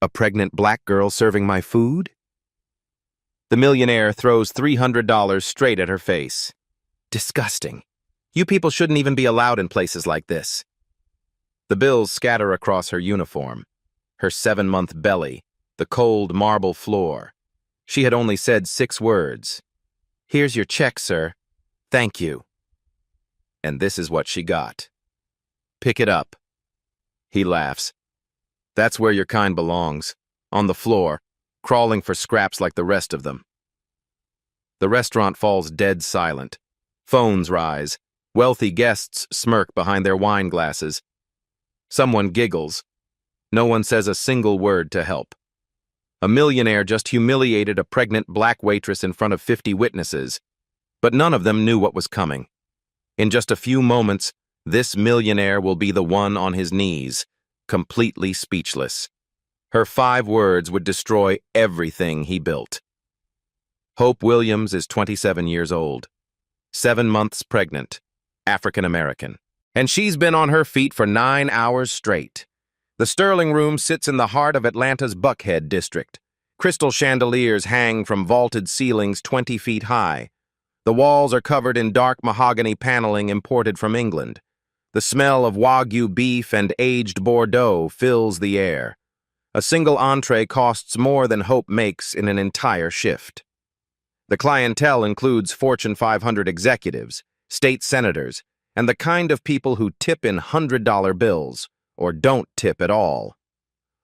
A pregnant black girl serving my food? The millionaire throws $300 straight at her face. Disgusting. You people shouldn't even be allowed in places like this. The bills scatter across her uniform, her 7-month belly, the cold marble floor. She had only said 6 words. "Here's your check, sir. Thank you." And this is what she got. "Pick it up." He laughs. That's where your kind belongs, on the floor, crawling for scraps like the rest of them. The restaurant falls dead silent. Phones rise. Wealthy guests smirk behind their wine glasses. Someone giggles. No one says a single word to help. A millionaire just humiliated a pregnant black waitress in front of 50 witnesses, but none of them knew what was coming. In just a few moments, this millionaire will be the one on his knees, completely speechless. Her 5 words would destroy everything he built. Hope Williams is 27 years old, 7 months pregnant, African American, and she's been on her feet for 9 hours straight. The Sterling Room sits in the heart of Atlanta's Buckhead district. Crystal chandeliers hang from vaulted ceilings 20 feet high. The walls are covered in dark mahogany paneling imported from England. The smell of Wagyu beef and aged Bordeaux fills the air. A single entree costs more than Hope makes in an entire shift. The clientele includes Fortune 500 executives, state senators, and the kind of people who tip in $100 bills, or don't tip at all.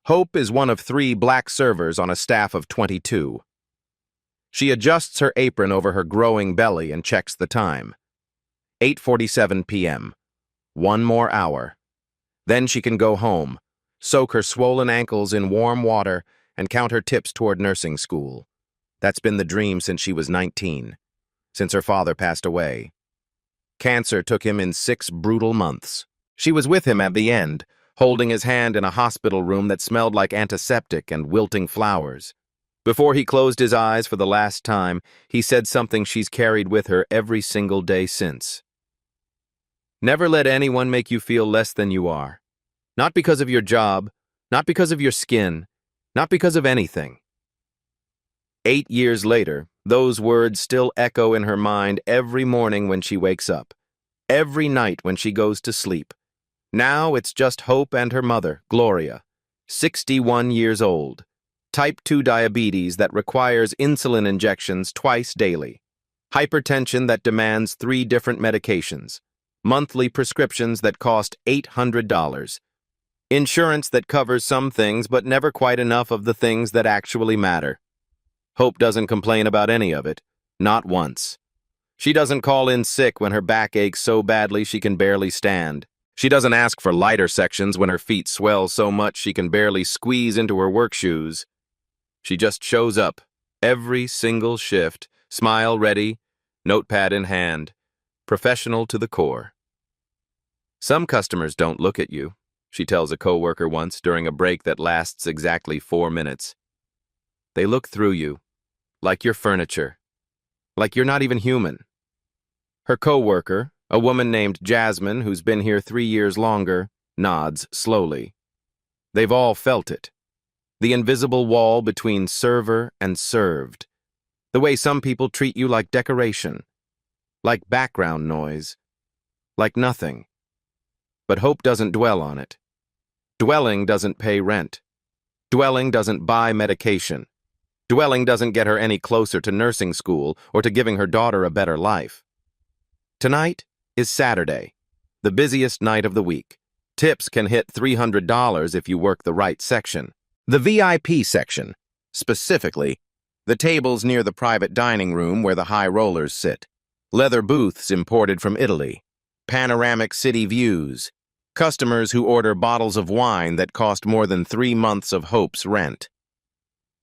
Hope is one of 3 black servers on a staff of 22. She adjusts her apron over her growing belly and checks the time. 8:47 p.m. 1 more hour. Then she can go home, soak her swollen ankles in warm water, and count her tips toward nursing school. That's been the dream since she was 19, since her father passed away. Cancer took him in 6 brutal months. She was with him at the end, holding his hand in a hospital room that smelled like antiseptic and wilting flowers. Before he closed his eyes for the last time, he said something she's carried with her every single day since. Never let anyone make you feel less than you are. Not because of your job, not because of your skin, not because of anything. 8 years later, those words still echo in her mind every morning when she wakes up, every night when she goes to sleep. Now it's just Hope and her mother, Gloria, 61 years old, type 2 diabetes that requires insulin injections twice daily, hypertension that demands 3 different medications, monthly prescriptions that cost $800, insurance that covers some things but never quite enough of the things that actually matter. Hope doesn't complain about any of it, not once. She doesn't call in sick when her back aches so badly she can barely stand. She doesn't ask for lighter sections when her feet swell so much she can barely squeeze into her work shoes. She just shows up, every single shift, smile ready, notepad in hand, professional to the core. Some customers don't look at you, she tells a coworker once during a break that lasts exactly 4 minutes. They look through you, like you're furniture, like you're not even human. Her coworker, a woman named Jasmine who's been here 3 years longer, nods slowly. They've all felt it. The invisible wall between server and served. The way some people treat you like decoration, like background noise, like nothing. But Hope doesn't dwell on it. Dwelling doesn't pay rent. Dwelling doesn't buy medication. Dwelling doesn't get her any closer to nursing school or to giving her daughter a better life. Tonight is Saturday, the busiest night of the week. Tips can hit $300 if you work the right section. The VIP section, specifically, the tables near the private dining room where the high rollers sit. Leather booths imported from Italy. Panoramic city views. Customers who order bottles of wine that cost more than 3 months of Hope's rent.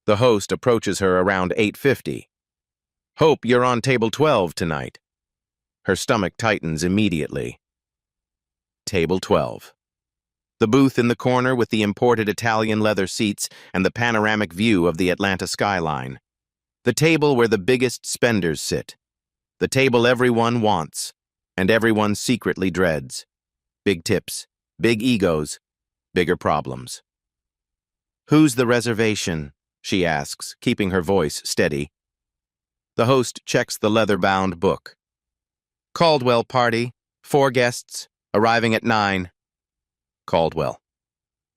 The host approaches her around 8:50. "Hope, you're on table 12 tonight." Her stomach tightens immediately. Table 12. The booth in the corner with the imported Italian leather seats and the panoramic view of the Atlanta skyline. The table where the biggest spenders sit. The table everyone wants, and everyone secretly dreads. Big tips, big egos, bigger problems. "Who's the reservation?" she asks, keeping her voice steady. The host checks the leather-bound book. "Caldwell party, 4 guests, arriving at 9. Caldwell.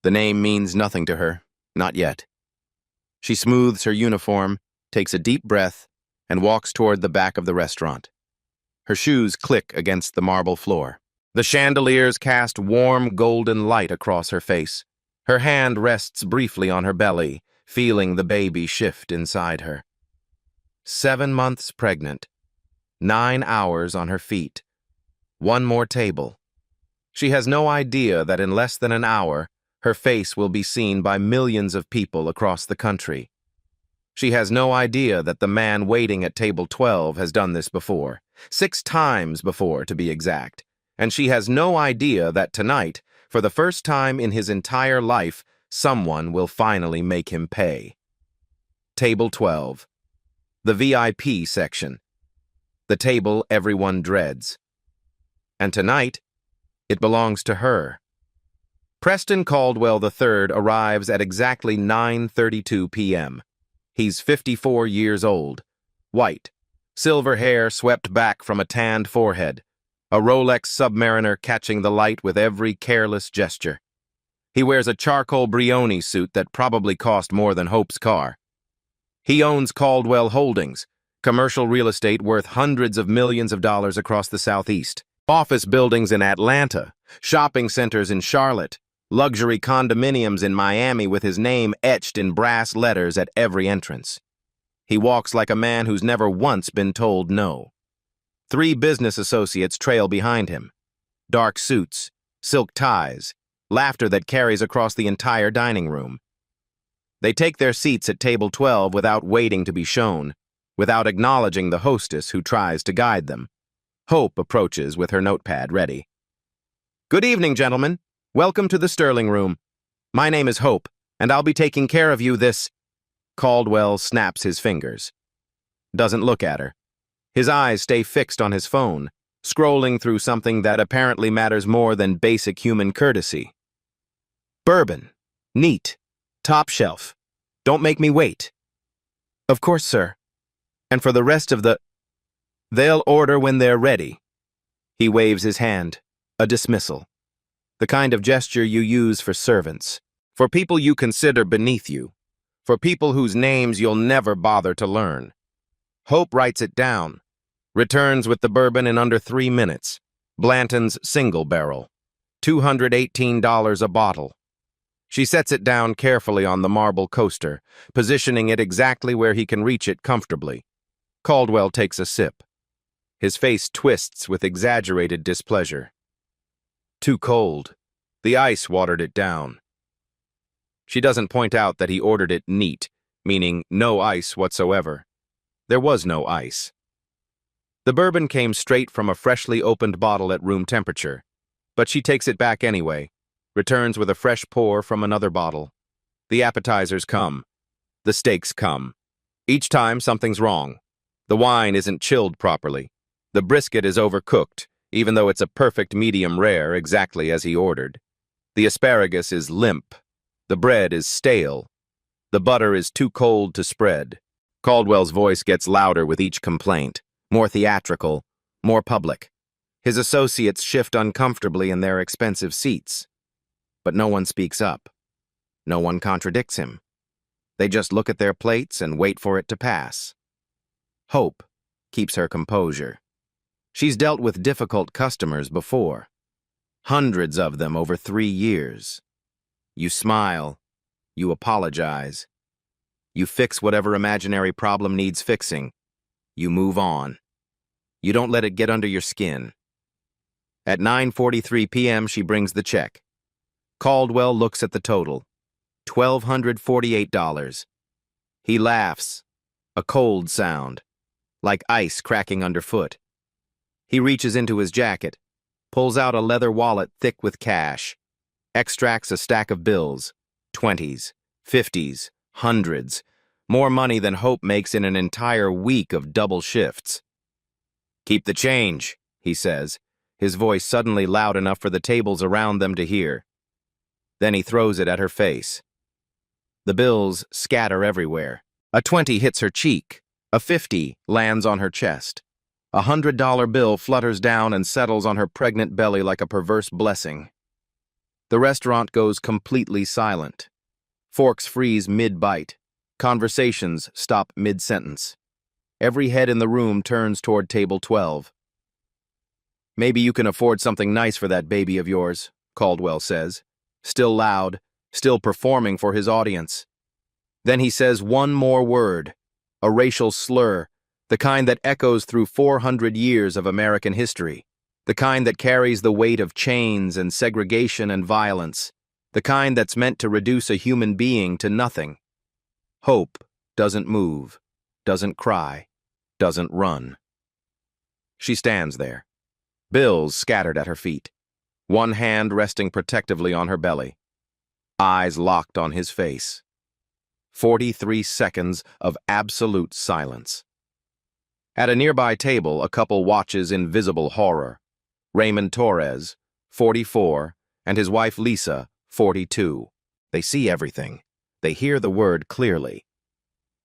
The name means nothing to her, not yet. She smooths her uniform, takes a deep breath, and walks toward the back of the restaurant. Her shoes click against the marble floor. The chandeliers cast warm golden light across her face. Her hand rests briefly on her belly, feeling the baby shift inside her. 7 months pregnant. 9 hours on her feet. 1 more table. She has no idea that in less than an hour, her face will be seen by millions of people across the country. She has no idea that the man waiting at table 12 has done this before, 6 times before to be exact, and she has no idea that tonight, for the first time in his entire life, someone will finally make him pay. Table 12. The VIP section. The table everyone dreads. And tonight, it belongs to her. Preston Caldwell III arrives at exactly 9:32 p.m. He's 54 years old, white, silver hair swept back from a tanned forehead, a Rolex Submariner catching the light with every careless gesture. He wears a charcoal Brioni suit that probably cost more than Hope's car. He owns Caldwell Holdings, commercial real estate worth hundreds of millions of dollars across the Southeast. Office buildings in Atlanta, shopping centers in Charlotte, luxury condominiums in Miami with his name etched in brass letters at every entrance. He walks like a man who's never once been told no. 3 business associates trail behind him. Dark suits, silk ties, laughter that carries across the entire dining room. They take their seats at table 12 without waiting to be shown, without acknowledging the hostess who tries to guide them. Hope approaches with her notepad ready. "Good evening, gentlemen. Welcome to the Sterling Room. My name is Hope, and I'll be taking care of you this—" Caldwell snaps his fingers. Doesn't look at her. His eyes stay fixed on his phone, scrolling through something that apparently matters more than basic human courtesy. "Bourbon. Neat. Top shelf. Don't make me wait." "Of course, sir. And for the rest of the—" "They'll order when they're ready." He waves his hand, a dismissal. The kind of gesture you use for servants, for people you consider beneath you, for people whose names you'll never bother to learn. Hope writes it down, returns with the bourbon in under 3 minutes. Blanton's single barrel, $218 a bottle. She sets it down carefully on the marble coaster, positioning it exactly where he can reach it comfortably. Caldwell takes a sip. His face twists with exaggerated displeasure. Too cold. The ice watered it down. She doesn't point out that he ordered it neat, meaning no ice whatsoever. There was no ice. The bourbon came straight from a freshly opened bottle at room temperature, but she takes it back anyway, returns with a fresh pour from another bottle. The appetizers come. The steaks come. Each time something's wrong. The wine isn't chilled properly. The brisket is overcooked, even though it's a perfect medium rare, exactly as he ordered. The asparagus is limp. The bread is stale. The butter is too cold to spread. Caldwell's voice gets louder with each complaint, more theatrical, more public. His associates shift uncomfortably in their expensive seats. But no one speaks up. No one contradicts him. They just look at their plates and wait for it to pass. Hope keeps her composure. She's dealt with difficult customers before. Hundreds of them over 3 years. You smile. You apologize. You fix whatever imaginary problem needs fixing. You move on. You don't let it get under your skin. At 9:43 p.m., she brings the check. Caldwell looks at the total. $1,248. He laughs. A cold sound, like ice cracking underfoot. He reaches into his jacket, pulls out a leather wallet thick with cash, extracts a stack of bills, 20s, 50s, hundreds, more money than Hope makes in an entire week of double shifts. "Keep the change," he says, his voice suddenly loud enough for the tables around them to hear. Then he throws it at her face. The bills scatter everywhere. A 20 hits her cheek. A 50 lands on her chest. $100 bill flutters down and settles on her pregnant belly like a perverse blessing. The restaurant goes completely silent. Forks freeze mid-bite. Conversations stop mid-sentence. Every head in the room turns toward table 12. "Maybe you can afford something nice for that baby of yours," Caldwell says, still loud, still performing for his audience. Then he says one more word, a racial slur, the kind that echoes through 400 years of American history, the kind that carries the weight of chains and segregation and violence, the kind that's meant to reduce a human being to nothing. Hope doesn't move, doesn't cry, doesn't run. She stands there, bills scattered at her feet, one hand resting protectively on her belly, eyes locked on his face. 43 seconds of absolute silence. At a nearby table, a couple watches in visible horror. Raymond Torres, 44, and his wife Lisa, 42. They see everything. They hear the word clearly.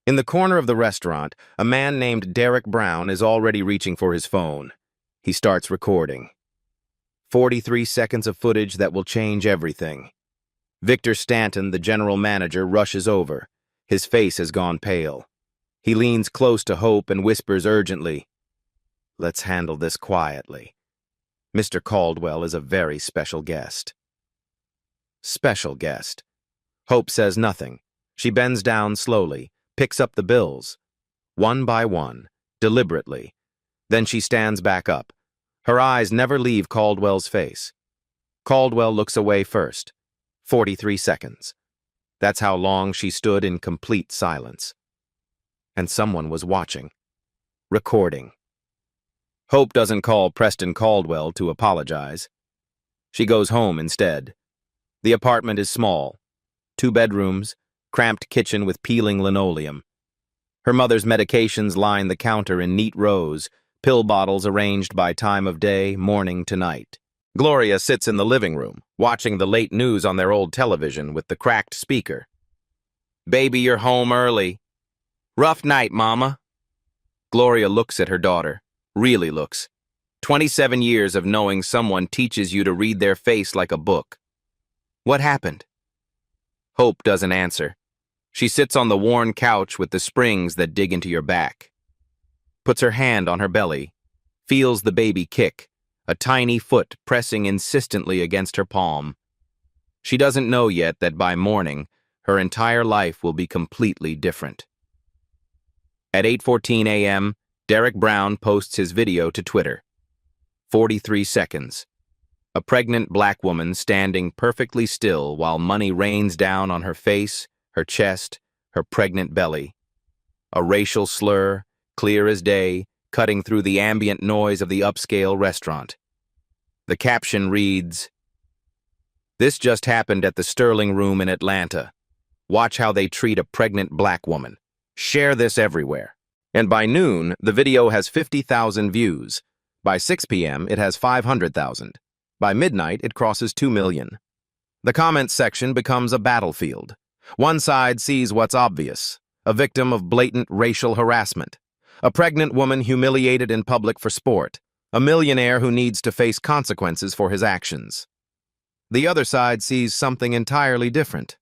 In the corner of the restaurant, a man named Derek Brown is already reaching for his phone. He starts recording. 43 seconds of footage that will change everything. Victor Stanton, the general manager, rushes over. His face has gone pale. He leans close to Hope and whispers urgently, "Let's handle this quietly. Mr. Caldwell is a very special guest." Special guest. Hope says nothing. She bends down slowly, picks up the bills, one by one, deliberately. Then she stands back up. Her eyes never leave Caldwell's face. Caldwell looks away first. 43 seconds. That's how long she stood in complete silence. And someone was watching. Recording. Hope doesn't call Preston Caldwell to apologize. She goes home instead. The apartment is small. 2 bedrooms, cramped kitchen with peeling linoleum. Her mother's medications line the counter in neat rows, pill bottles arranged by time of day, morning to night. Gloria sits in the living room, watching the late news on their old television with the cracked speaker. "Baby, you're home early. Rough night, Mama." Gloria looks at her daughter, really looks. 27 years of knowing someone teaches you to read their face like a book. "What happened?" Hope doesn't answer. She sits on the worn couch with the springs that dig into your back. Puts her hand on her belly, feels the baby kick, a tiny foot pressing insistently against her palm. She doesn't know yet that by morning, her entire life will be completely different. At 8:14 a.m., Derek Brown posts his video to Twitter. 43 seconds. A pregnant black woman standing perfectly still while money rains down on her face, her chest, her pregnant belly. A racial slur, clear as day, cutting through the ambient noise of the upscale restaurant. The caption reads, "This just happened at the Sterling Room in Atlanta. Watch how they treat a pregnant black woman. Share this everywhere." And by noon, the video has 50,000 views. By 6 p.m., it has 500,000. By midnight, it crosses 2 million. The comments section becomes a battlefield. One side sees what's obvious, a victim of blatant racial harassment, a pregnant woman humiliated in public for sport, a millionaire who needs to face consequences for his actions. The other side sees something entirely different.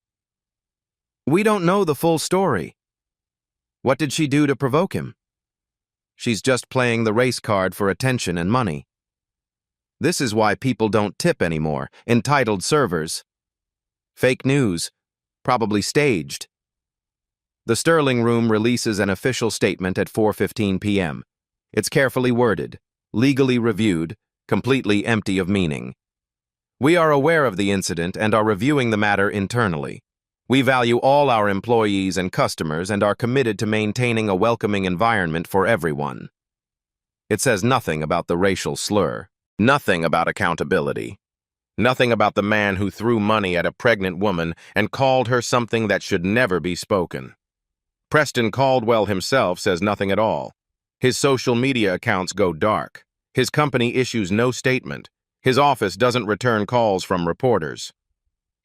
We don't know the full story. What did she do to provoke him? She's just playing the race card for attention and money. This is why people don't tip anymore, entitled servers. Fake news, probably staged. The Sterling Room releases an official statement at 4:15 p.m. It's carefully worded, legally reviewed, completely empty of meaning. "We are aware of the incident and are reviewing the matter internally. We value all our employees and customers and are committed to maintaining a welcoming environment for everyone." It says nothing about the racial slur, nothing about accountability, nothing about the man who threw money at a pregnant woman and called her something that should never be spoken. Preston Caldwell himself says nothing at all. His social media accounts go dark. His company issues no statement. His office doesn't return calls from reporters.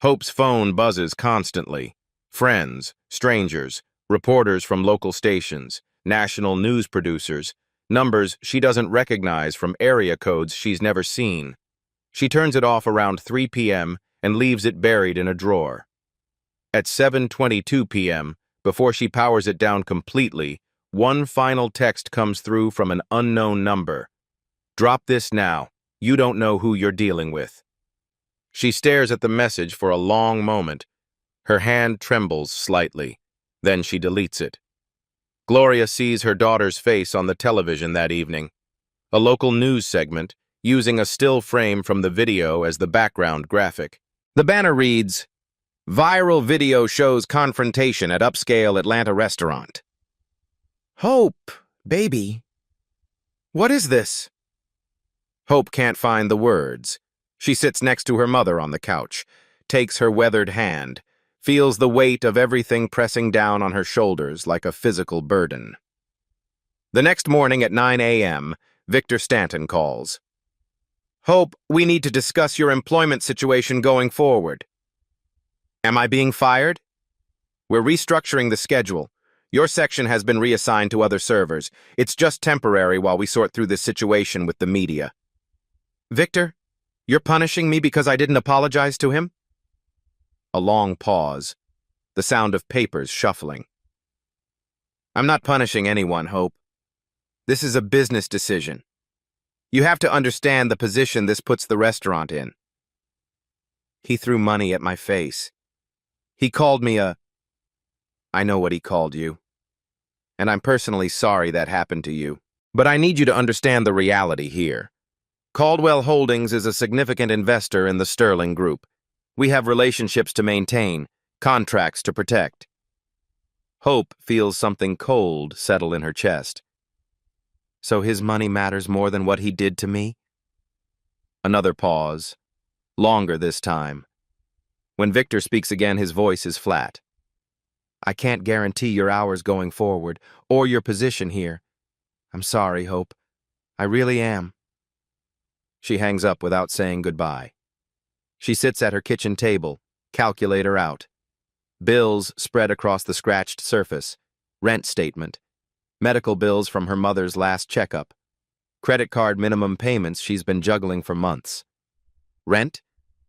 Hope's phone buzzes constantly. Friends, strangers, reporters from local stations, national news producers, numbers she doesn't recognize from area codes she's never seen. She turns it off around 3 p.m. and leaves it buried in a drawer. At 7:22 p.m., before she powers it down completely, one final text comes through from an unknown number. "Drop this now. You don't know who you're dealing with." She stares at the message for a long moment. Her hand trembles slightly. Then she deletes it. Gloria sees her daughter's face on the television that evening. A local news segment, using a still frame from the video as the background graphic. The banner reads, "Viral video shows confrontation at upscale Atlanta restaurant." "Hope, baby. What is this?" Hope can't find the words. She sits next to her mother on the couch, takes her weathered hand, feels the weight of everything pressing down on her shoulders like a physical burden. The next morning at 9 a.m., Victor Stanton calls. "Hope, we need to discuss your employment situation going forward." "Am I being fired?" "We're restructuring the schedule. Your section has been reassigned to other servers. It's just temporary while we sort through this situation with the media." "Victor, you're punishing me because I didn't apologize to him?" A long pause, the sound of papers shuffling. "I'm not punishing anyone, Hope. This is a business decision. You have to understand the position this puts the restaurant in." He threw money at my face. He called me I know what he called you. And I'm personally sorry that happened to you. But I need you to understand the reality here. Caldwell Holdings is a significant investor in the Sterling Group. We have relationships to maintain, contracts to protect. Hope feels something cold settle in her chest. So his money matters more than what he did to me? Another pause, longer this time. When Victor speaks again, his voice is flat. "I can't guarantee your hours going forward, or your position here. I'm sorry, Hope. I really am." She hangs up without saying goodbye. She sits at her kitchen table, calculator out. Bills spread across the scratched surface. Rent statement. Medical bills from her mother's last checkup. Credit card minimum payments she's been juggling for months. Rent,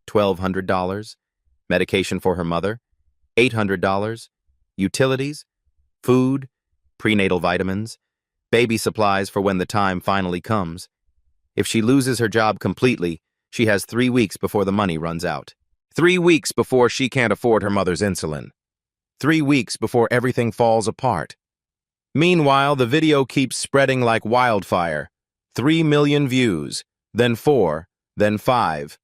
$1,200. Medication for her mother, $800. Utilities, food, prenatal vitamins, baby supplies for when the time finally comes. If she loses her job completely, she has 3 weeks before the money runs out. 3 weeks before she can't afford her mother's insulin. 3 weeks before everything falls apart. Meanwhile, the video keeps spreading like wildfire. 3 million views, then 4, then 5.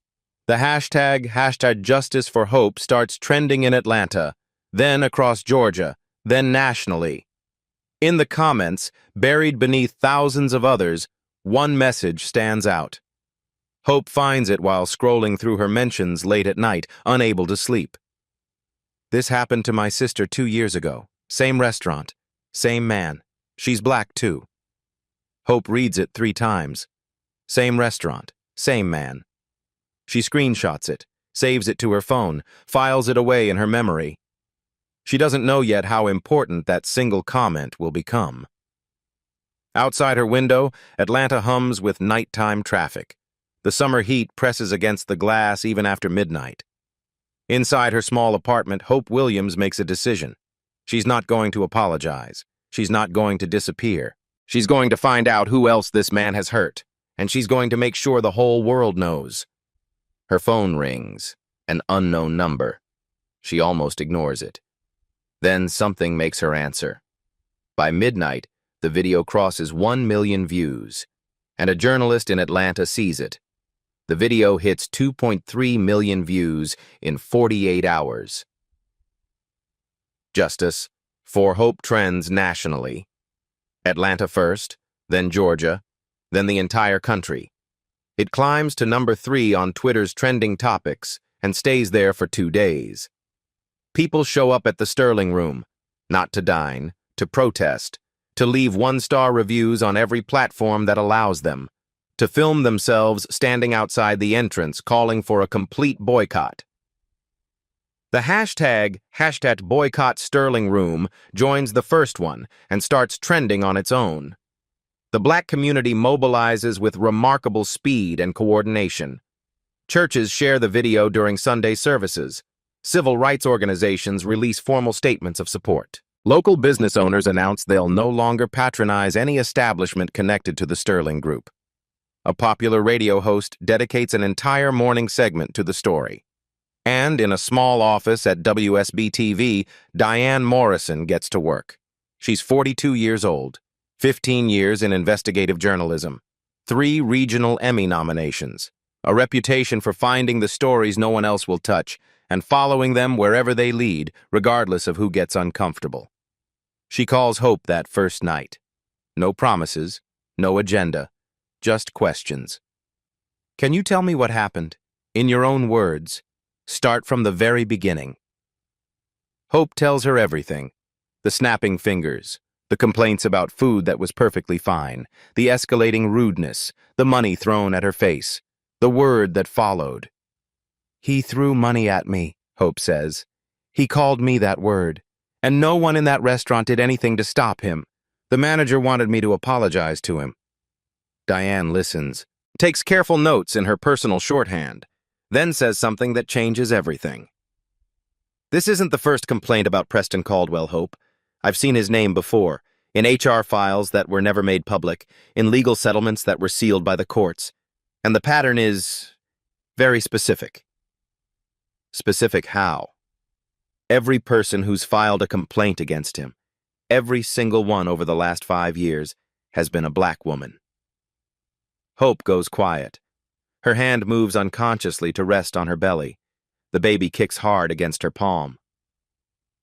The hashtag Justice for Hope starts trending in Atlanta, then across Georgia, then nationally. In the comments, buried beneath thousands of others, one message stands out. Hope finds it while scrolling through her mentions late at night, unable to sleep. "This happened to my sister 2 years ago. Same restaurant. Same man. She's black, too." Hope reads it 3 times. Same restaurant. Same man. She screenshots it, saves it to her phone, files it away in her memory. She doesn't know yet how important that single comment will become. Outside her window, Atlanta hums with nighttime traffic. The summer heat presses against the glass even after midnight. Inside her small apartment, Hope Williams makes a decision. She's not going to apologize. She's not going to disappear. She's going to find out who else this man has hurt, and she's going to make sure the whole world knows. Her phone rings, an unknown number. She almost ignores it. Then something makes her answer. By midnight, the video crosses 1 million views, and a journalist in Atlanta sees it. The video hits 2.3 million views in 48 hours. Justice for Hope trends nationally. Atlanta first, then Georgia, then the entire country. It climbs to number 3 on Twitter's trending topics and stays there for 2 days. People show up at the Sterling Room, not to dine, to protest, to leave 1-star reviews on every platform that allows them, to film themselves standing outside the entrance calling for a complete boycott. The hashtag boycott Sterling Room joins the first one and starts trending on its own. The black community mobilizes with remarkable speed and coordination. Churches share the video during Sunday services. Civil rights organizations release formal statements of support. Local business owners announce they'll no longer patronize any establishment connected to the Sterling Group. A popular radio host dedicates an entire morning segment to the story. And in a small office at WSB-TV, Diane Morrison gets to work. She's 42 years old, 15 years in investigative journalism, 3 regional Emmy nominations, a reputation for finding the stories no one else will touch, and following them wherever they lead, regardless of who gets uncomfortable. She calls Hope that first night. No promises, no agenda, just questions. Can you tell me what happened? In your own words. Start from the very beginning. Hope tells her everything. The snapping fingers, the complaints about food that was perfectly fine, the escalating rudeness, the money thrown at her face, the word that followed. He threw money at me, Hope says. He called me that word, and no one in that restaurant did anything to stop him. The manager wanted me to apologize to him. Diane listens, takes careful notes in her personal shorthand, then says something that changes everything. This isn't the first complaint about Preston Caldwell, Hope. I've seen his name before, in HR files that were never made public, in legal settlements that were sealed by the courts. And the pattern is very specific. Specific how? Every person who's filed a complaint against him, every single one over the last 5 years, has been a black woman. Hope goes quiet. Her hand moves unconsciously to rest on her belly. The baby kicks hard against her palm.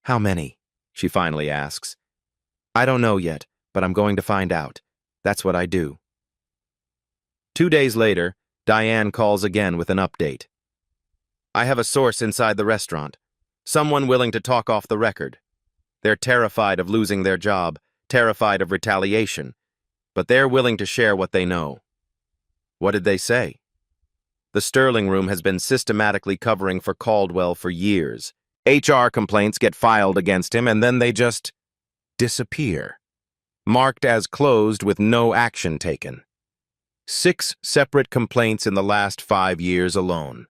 How many? She finally asks. I don't know yet, but I'm going to find out. That's what I do. 2 days later, Diane calls again with an update. I have a source inside the restaurant. Someone willing to talk off the record. They're terrified of losing their job, terrified of retaliation, but they're willing to share what they know. What did they say? The Sterling Room has been systematically covering for Caldwell for years. HR complaints get filed against him and then they just disappear. Marked as closed with no action taken. 6 separate complaints in the last 5 years alone.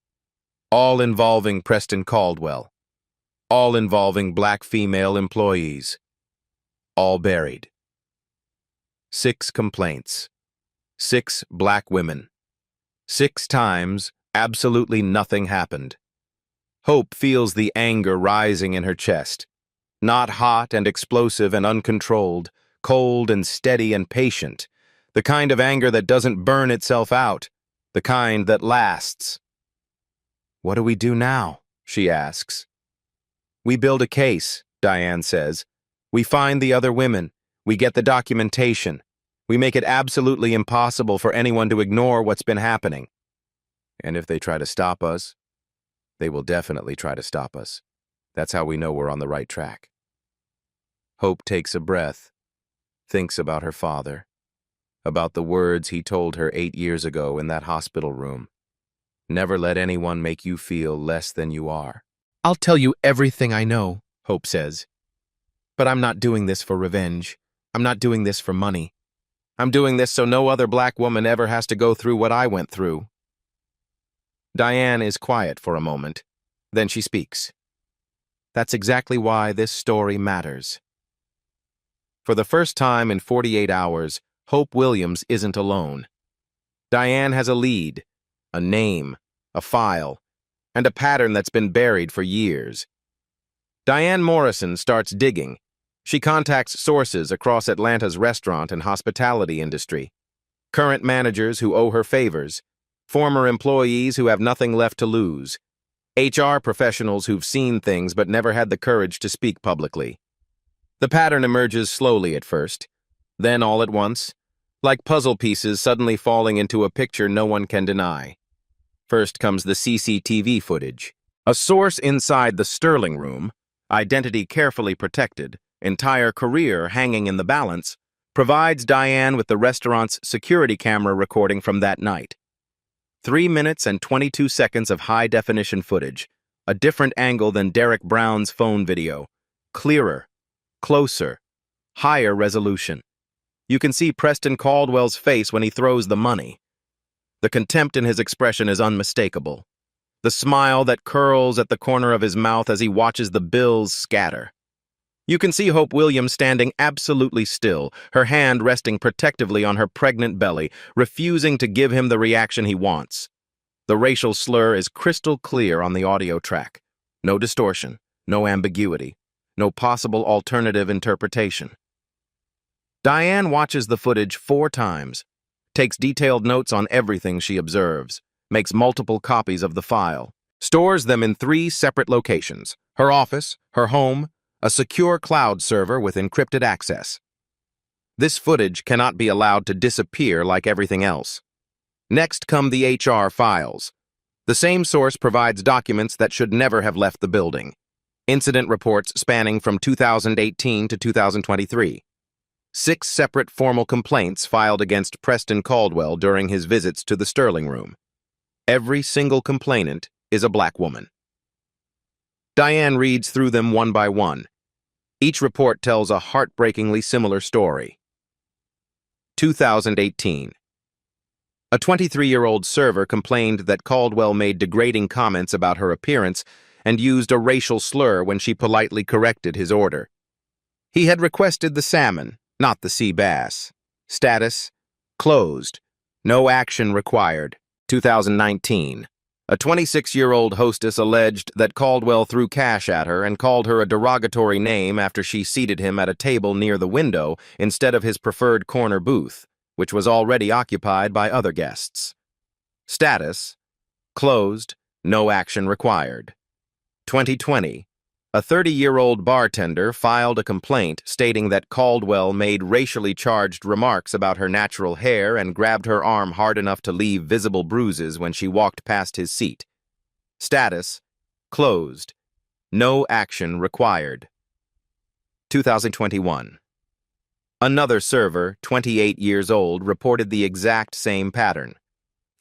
All involving Preston Caldwell. All involving black female employees. All buried. 6 complaints. 6 black women. 6 times, absolutely nothing happened. Hope feels the anger rising in her chest. Not hot and explosive and uncontrolled, cold and steady and patient. The kind of anger that doesn't burn itself out. The kind that lasts. What do we do now? She asks. We build a case, Diane says. We find the other women. We get the documentation. We make it absolutely impossible for anyone to ignore what's been happening. And if they try to stop us, they will definitely try to stop us. That's how we know we're on the right track. Hope takes a breath, thinks about her father, about the words he told her 8 years ago in that hospital room. Never let anyone make you feel less than you are. I'll tell you everything I know, Hope says. But I'm not doing this for revenge. I'm not doing this for money. I'm doing this so no other black woman ever has to go through what I went through. Diane is quiet for a moment. Then she speaks. That's exactly why this story matters. For the first time in 48 hours, Hope Williams isn't alone. Diane has a lead, a name, a file, and a pattern that's been buried for years. Diane Morrison starts digging. She contacts sources across Atlanta's restaurant and hospitality industry, current managers who owe her favors, former employees who have nothing left to lose, HR professionals who've seen things but never had the courage to speak publicly. The pattern emerges slowly at first, then all at once, like puzzle pieces suddenly falling into a picture no one can deny. First comes the CCTV footage. A source inside the Sterling Room, identity carefully protected, entire career hanging in the balance, provides Diane with the restaurant's security camera recording from that night. 3 minutes and 22 seconds of high-definition footage, A different angle than Derek Brown's phone video. Clearer, closer, higher resolution. You can see Preston Caldwell's face when he throws the money. The contempt in his expression is unmistakable. The smile that curls at the corner of his mouth as he watches the bills scatter. You can see Hope Williams standing absolutely still, her hand resting protectively on her pregnant belly, refusing to give him the reaction he wants. The racial slur is crystal clear on the audio track. No distortion, no ambiguity, no possible alternative interpretation. Diane watches the footage 4 times, takes detailed notes on everything she observes, makes multiple copies of the file, stores them in 3 separate locations: her office, her home, a secure cloud server with encrypted access. This footage cannot be allowed to disappear like everything else. Next come the HR files. The same source provides documents that should never have left the building. Incident reports spanning from 2018 to 2023. 6 separate formal complaints filed against Preston Caldwell during his visits to the Sterling Room. Every single complainant is a black woman. Diane reads through them one by one. Each report tells a heartbreakingly similar story. 2018. A 23-year-old server complained that Caldwell made degrading comments about her appearance and used a racial slur when she politely corrected his order. He had requested the salmon, not the sea bass. Status: closed. No action required. 2019. A 26-year-old hostess alleged that Caldwell threw cash at her and called her a derogatory name after she seated him at a table near the window instead of his preferred corner booth, which was already occupied by other guests. Status: closed. No action required. 2020. A 30-year-old bartender filed a complaint stating that Caldwell made racially charged remarks about her natural hair and grabbed her arm hard enough to leave visible bruises when she walked past his seat. Status: closed. No action required. 2021. Another server, 28 years old, reported the exact same pattern.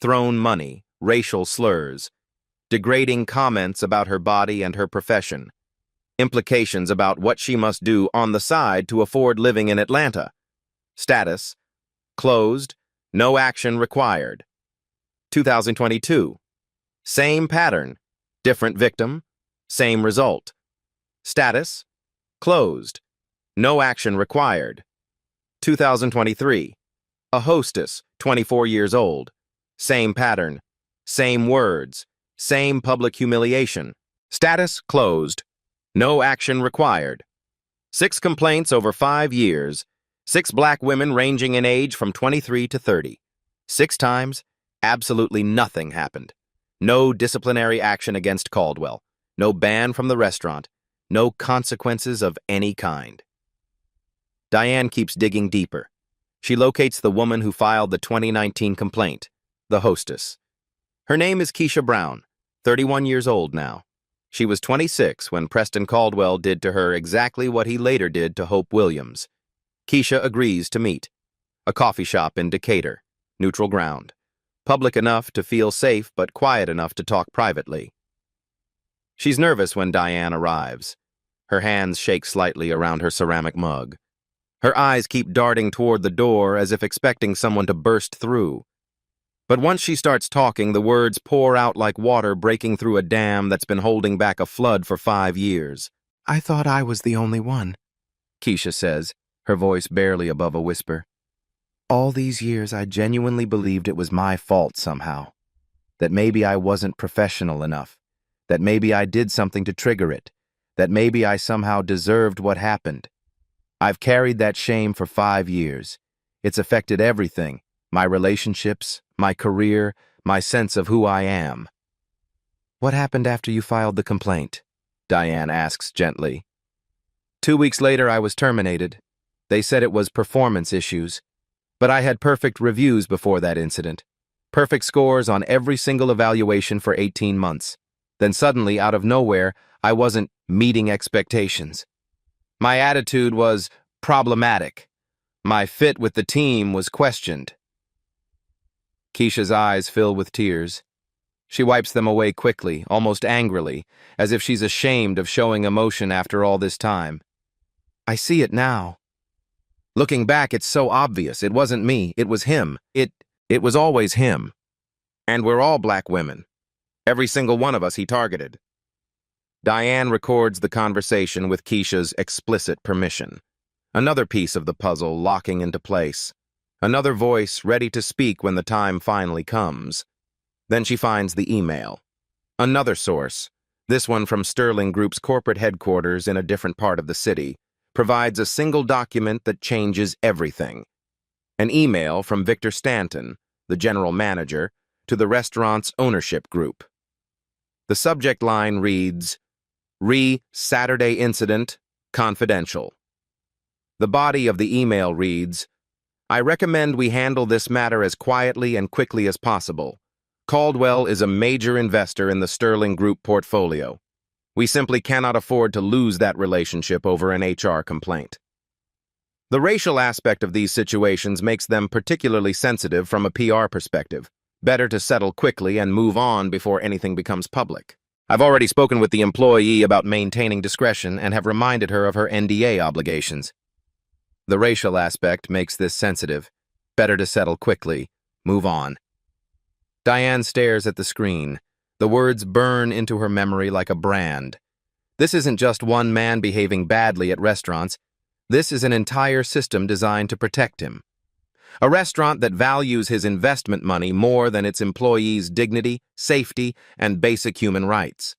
Thrown money, racial slurs, degrading comments about her body and her profession, implications about what she must do on the side to afford living in Atlanta. Status: closed. No action required. 2022. Same pattern, different victim, same result. Status: closed. No action required. 2023. A hostess, 24 years old. Same pattern, same words, same public humiliation. Status: closed. No action required. 6 complaints over 5 years. 6 black women ranging in age from 23 to 30. 6 times, absolutely nothing happened. No disciplinary action against Caldwell. No ban from the restaurant. No consequences of any kind. Diane keeps digging deeper. She locates the woman who filed the 2019 complaint, the hostess. Her name is Keisha Brown, 31 years old now. She was 26 when Preston Caldwell did to her exactly what he later did to Hope Williams. Keisha agrees to meet. A coffee shop in Decatur, neutral ground. Public enough to feel safe but quiet enough to talk privately. She's nervous when Diane arrives. Her hands shake slightly around her ceramic mug. Her eyes keep darting toward the door as if expecting someone to burst through. But once she starts talking, the words pour out like water breaking through a dam that's been holding back a flood for 5 years. "I thought I was the only one," Keisha says, her voice barely above a whisper. "All these years I genuinely believed it was my fault somehow. That maybe I wasn't professional enough. That maybe I did something to trigger it. That maybe I somehow deserved what happened. I've carried that shame for 5 years. It's affected everything, my relationships, my career, my sense of who I am." "What happened after you filed the complaint?" Diane asks gently. 2 weeks later, I was terminated. They said it was performance issues. But I had perfect reviews before that incident. Perfect scores on every single evaluation for 18 months. Then suddenly, out of nowhere, I wasn't meeting expectations. My attitude was problematic. My fit with the team was questioned. Keisha's eyes fill with tears. She wipes them away quickly, almost angrily, as if she's ashamed of showing emotion after all this time. I see it now. Looking back, it's so obvious. It wasn't me. It was him. It was always him. And we're all black women. Every single one of us he targeted. Diane records the conversation with Keisha's explicit permission. Another piece of the puzzle locking into place. Another voice ready to speak when the time finally comes. Then she finds the email. Another source, this one from Sterling Group's corporate headquarters in a different part of the city, provides a single document that changes everything. An email from Victor Stanton, the general manager, to the restaurant's ownership group. The subject line reads, Saturday incident, confidential. The body of the email reads, I recommend we handle this matter as quietly and quickly as possible. Caldwell is a major investor in the Sterling Group portfolio. We simply cannot afford to lose that relationship over an HR complaint. The racial aspect of these situations makes them particularly sensitive from a PR perspective. Better to settle quickly and move on before anything becomes public. I've already spoken with the employee about maintaining discretion and have reminded her of her NDA obligations. The racial aspect makes this sensitive. Better to settle quickly. Move on. Diane stares at the screen. The words burn into her memory like a brand. This isn't just one man behaving badly at restaurants. This is an entire system designed to protect him. A restaurant that values his investment money more than its employees' dignity, safety, and basic human rights.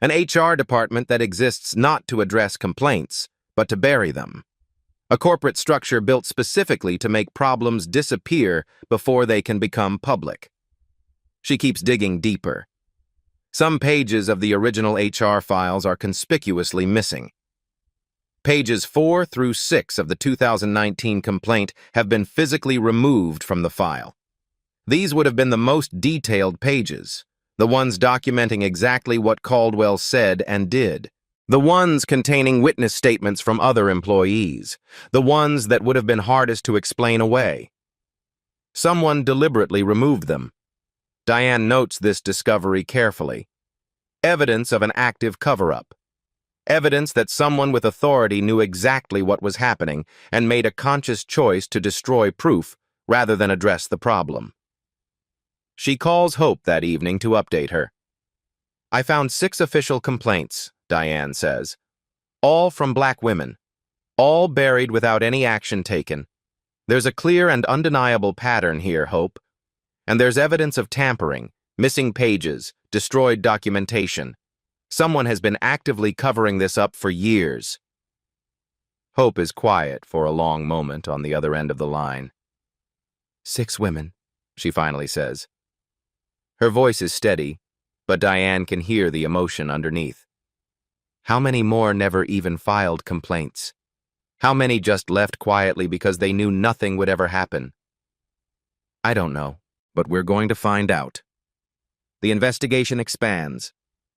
An HR department that exists not to address complaints, but to bury them. A corporate structure built specifically to make problems disappear before they can become public. She keeps digging deeper. Some pages of the original HR files are conspicuously missing. Pages 4 through 6 of the 2019 complaint have been physically removed from the file. These would have been the most detailed pages, the ones documenting exactly what Caldwell said and did, the ones containing witness statements from other employees, the ones that would have been hardest to explain away. Someone deliberately removed them. Diane notes this discovery carefully. Evidence of an active cover-up. Evidence that someone with authority knew exactly what was happening and made a conscious choice to destroy proof rather than address the problem. She calls Hope that evening to update her. I found 6 official complaints, Diane says. All from black women. All buried without any action taken. There's a clear and undeniable pattern here, Hope. And there's evidence of tampering, missing pages, destroyed documentation. Someone has been actively covering this up for years. Hope is quiet for a long moment on the other end of the line. 6 women, she finally says. Her voice is steady, but Diane can hear the emotion underneath. How many more never even filed complaints? How many just left quietly because they knew nothing would ever happen? I don't know, but we're going to find out. The investigation expands.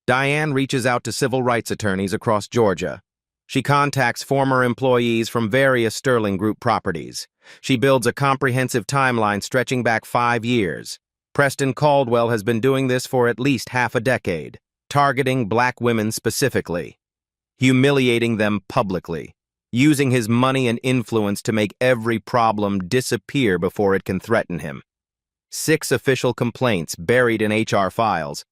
Diane reaches out to civil rights attorneys across Georgia. She contacts former employees from various Sterling Group properties. She builds a comprehensive timeline stretching back 5 years. Preston Caldwell has been doing this for at least half a decade, targeting black women specifically, humiliating them publicly, using his money and influence to make every problem disappear before it can threaten him. 6 official complaints buried in HR files.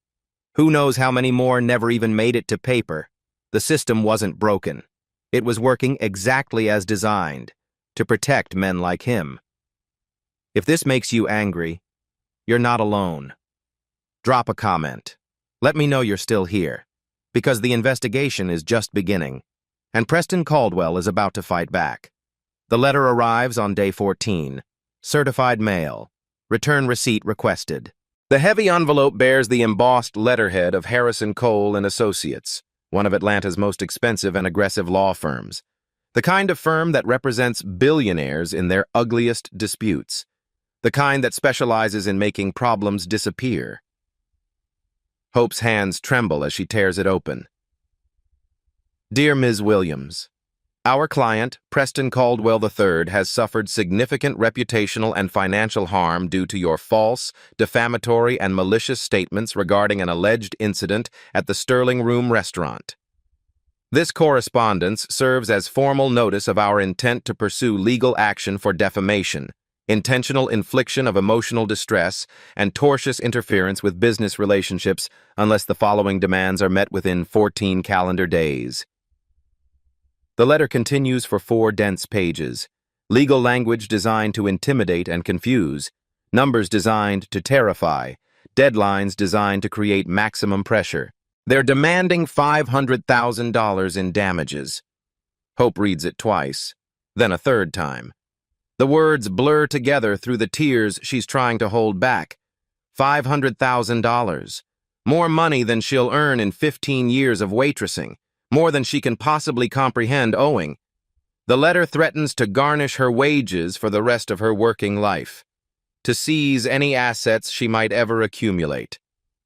Who knows how many more never even made it to paper? The system wasn't broken. It was working exactly as designed, to protect men like him. If this makes you angry, you're not alone. Drop a comment. Let me know you're still here, because the investigation is just beginning, and Preston Caldwell is about to fight back. The letter arrives on day 14. Certified mail. Return receipt requested. The heavy envelope bears the embossed letterhead of Harrison Cole and Associates, one of Atlanta's most expensive and aggressive law firms. The kind of firm that represents billionaires in their ugliest disputes. The kind that specializes in making problems disappear. Hope's hands tremble as she tears it open. Dear Ms. Williams, Our client, Preston Caldwell III, has suffered significant reputational and financial harm due to your false, defamatory, and malicious statements regarding an alleged incident at the Sterling Room restaurant. This correspondence serves as formal notice of our intent to pursue legal action for defamation, intentional infliction of emotional distress, and tortious interference with business relationships unless the following demands are met within 14 calendar days. The letter continues for 4 dense pages, legal language designed to intimidate and confuse, numbers designed to terrify, deadlines designed to create maximum pressure. They're demanding $500,000 in damages. Hope reads it twice, then a third time. The words blur together through the tears she's trying to hold back. $500,000. More money than she'll earn in 15 years of waitressing. More than she can possibly comprehend owing. The letter threatens to garnish her wages for the rest of her working life, to seize any assets she might ever accumulate,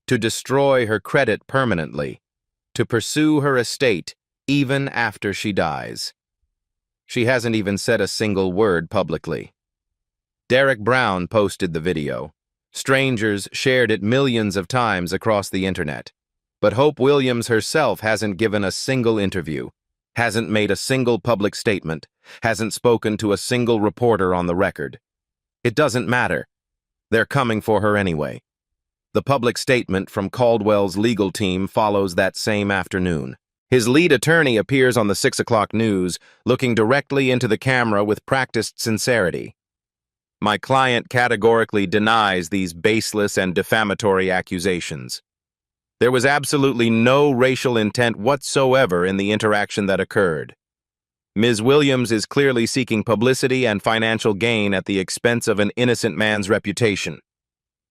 to destroy her credit permanently, to pursue her estate even after she dies. She hasn't even said a single word publicly. Derek Brown posted the video. Strangers shared it millions of times across the internet. But Hope Williams herself hasn't given a single interview, hasn't made a single public statement, hasn't spoken to a single reporter on the record. It doesn't matter. They're coming for her anyway. The public statement from Caldwell's legal team follows that same afternoon. His lead attorney appears on the 6 o'clock news, looking directly into the camera with practiced sincerity. My client categorically denies these baseless and defamatory accusations. There was absolutely no racial intent whatsoever in the interaction that occurred. Ms. Williams is clearly seeking publicity and financial gain at the expense of an innocent man's reputation.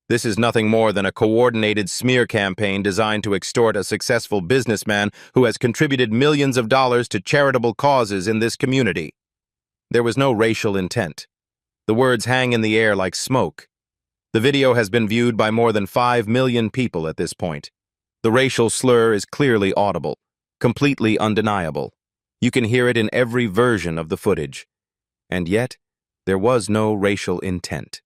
This is nothing more than a coordinated smear campaign designed to extort a successful businessman who has contributed millions of dollars to charitable causes in this community. There was no racial intent. The words hang in the air like smoke. The video has been viewed by more than 5 million people at this point. The racial slur is clearly audible, completely undeniable. You can hear it in every version of the footage. And yet, there was no racial intent.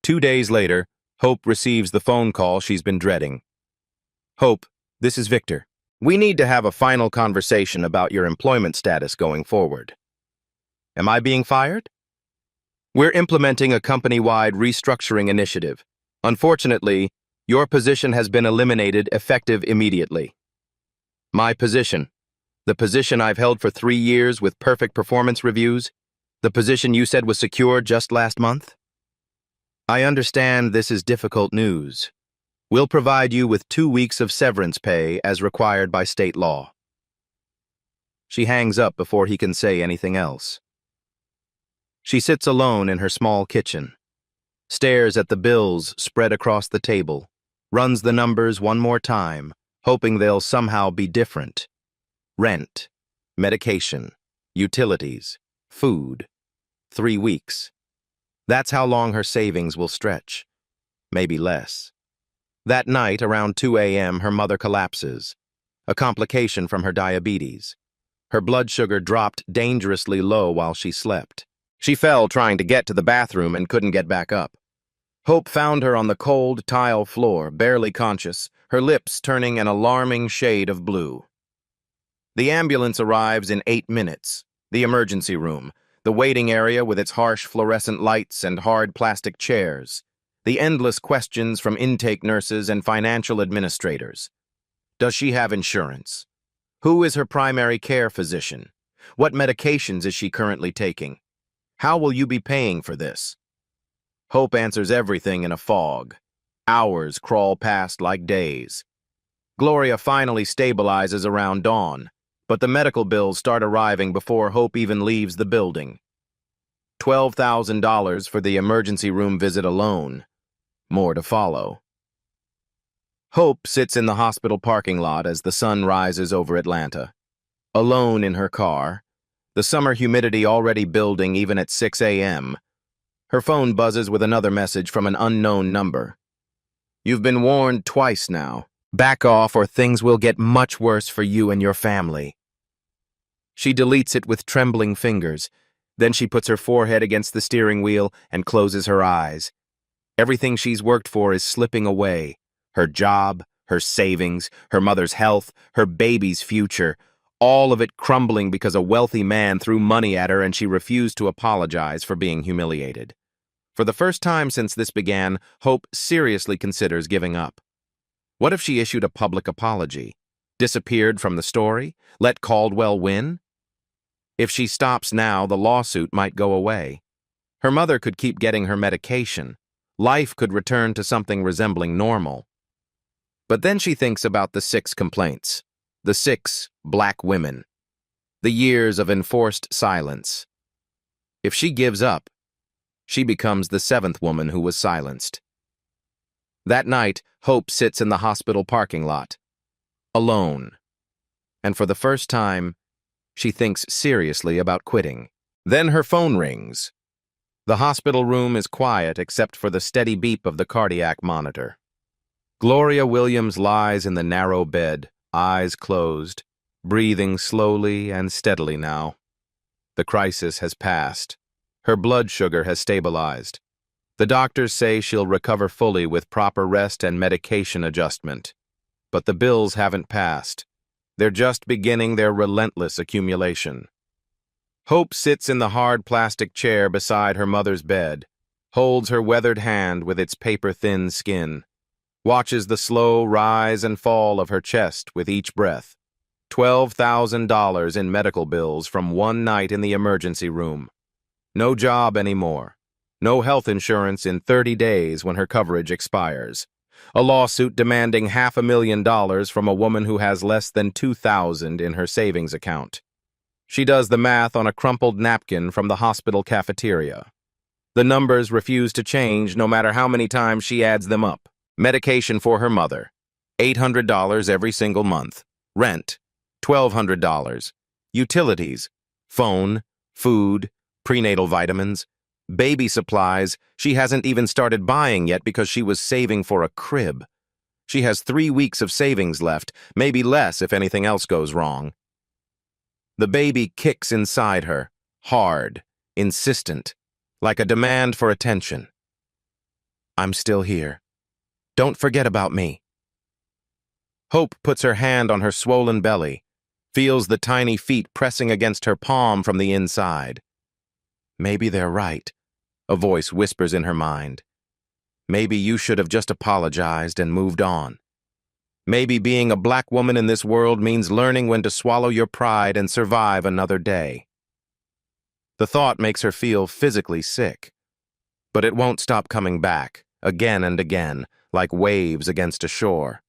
2 days later, Hope receives the phone call she's been dreading. Hope, this is Victor. We need to have a final conversation about your employment status going forward. Am I being fired? We're implementing a company-wide restructuring initiative. Unfortunately, your position has been eliminated effective immediately. My position, the position I've held for 3 years with perfect performance reviews, the position you said was secure just last month? I understand this is difficult news. We'll provide you with 2 weeks of severance pay as required by state law. She hangs up before he can say anything else. She sits alone in her small kitchen, stares at the bills spread across the table, runs the numbers one more time, hoping they'll somehow be different. Rent, medication, utilities, food. 3 weeks. That's how long her savings will stretch. Maybe less. That night, around 2 a.m., her mother collapses, a complication from her diabetes. Her blood sugar dropped dangerously low while she slept. She fell trying to get to the bathroom and couldn't get back up. Hope found her on the cold tile floor, barely conscious, her lips turning an alarming shade of blue. The ambulance arrives in 8 minutes. The emergency room, the waiting area with its harsh fluorescent lights and hard plastic chairs. The endless questions from intake nurses and financial administrators. Does she have insurance? Who is her primary care physician? What medications is she currently taking? How will you be paying for this? Hope answers everything in a fog. Hours crawl past like days. Gloria finally stabilizes around dawn, but the medical bills start arriving before Hope even leaves the building. $12,000 for the emergency room visit alone. More to follow. Hope sits in the hospital parking lot as the sun rises over Atlanta. Alone in her car, the summer humidity already building even at 6 a.m., her phone buzzes with another message from an unknown number. You've been warned twice now. Back off or things will get much worse for you and your family. She deletes it with trembling fingers. Then she puts her forehead against the steering wheel and closes her eyes. Everything she's worked for is slipping away. Her job, her savings, her mother's health, her baby's future, all of it crumbling because a wealthy man threw money at her and she refused to apologize for being humiliated. For the first time since this began, Hope seriously considers giving up. What if she issued a public apology? Disappeared from the story? Let Caldwell win? If she stops now, the lawsuit might go away. Her mother could keep getting her medication. Life could return to something resembling normal. But then she thinks about the 6 complaints, the 6 black women, the years of enforced silence. If she gives up, she becomes the 7th woman who was silenced. That night, Hope sits in the hospital parking lot, alone. And for the first time, she thinks seriously about quitting. Then her phone rings. The hospital room is quiet except for the steady beep of the cardiac monitor. Gloria Williams lies in the narrow bed, eyes closed, breathing slowly and steadily now. The crisis has passed. Her blood sugar has stabilized. The doctors say she'll recover fully with proper rest and medication adjustment. But the bills haven't passed. They're just beginning their relentless accumulation. Hope sits in the hard plastic chair beside her mother's bed, holds her weathered hand with its paper-thin skin, watches the slow rise and fall of her chest with each breath. $12,000 in medical bills from one night in the emergency room. No job anymore. No health insurance in 30 days when her coverage expires. A lawsuit demanding $500,000 from a woman who has less than $2,000 in her savings account. She does the math on a crumpled napkin from the hospital cafeteria. The numbers refuse to change no matter how many times she adds them up. Medication for her mother, $800 every single month. Rent, $1,200. Utilities, phone, food, prenatal vitamins, baby supplies she hasn't even started buying yet because she was saving for a crib. She has 3 weeks of savings left, maybe less if anything else goes wrong. The baby kicks inside her, hard, insistent, like a demand for attention. I'm still here. Don't forget about me. Hope puts her hand on her swollen belly, feels the tiny feet pressing against her palm from the inside. Maybe they're right, a voice whispers in her mind. Maybe you should have just apologized and moved on. Maybe being a black woman in this world means learning when to swallow your pride and survive another day. The thought makes her feel physically sick, but it won't stop coming back, again and again, like waves against a shore.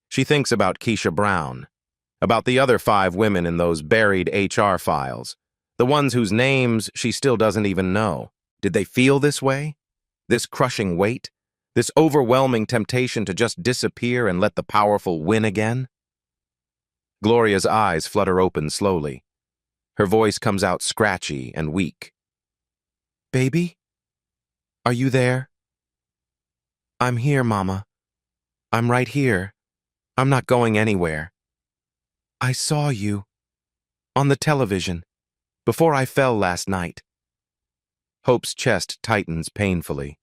She thinks about Keisha Brown, about the other 5 women in those buried HR files, the ones whose names she still doesn't even know. Did they feel this way? This crushing weight? This overwhelming temptation to just disappear and let the powerful win again? Gloria's eyes flutter open slowly. Her voice comes out scratchy and weak. Baby? Are you there? I'm here, Mama. I'm right here. I'm not going anywhere. I saw you. On the television. Before I fell last night. Hope's chest tightens painfully.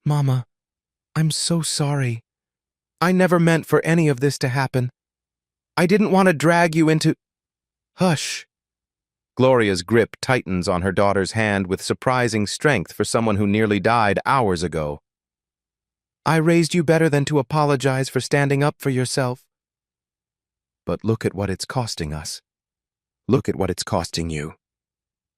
Mama, I'm so sorry. I never meant for any of this to happen. I didn't want to drag you into... Hush. Gloria's grip tightens on her daughter's hand with surprising strength for someone who nearly died hours ago. I raised you better than to apologize for standing up for yourself. But look at what it's costing us. Look at what it's costing you.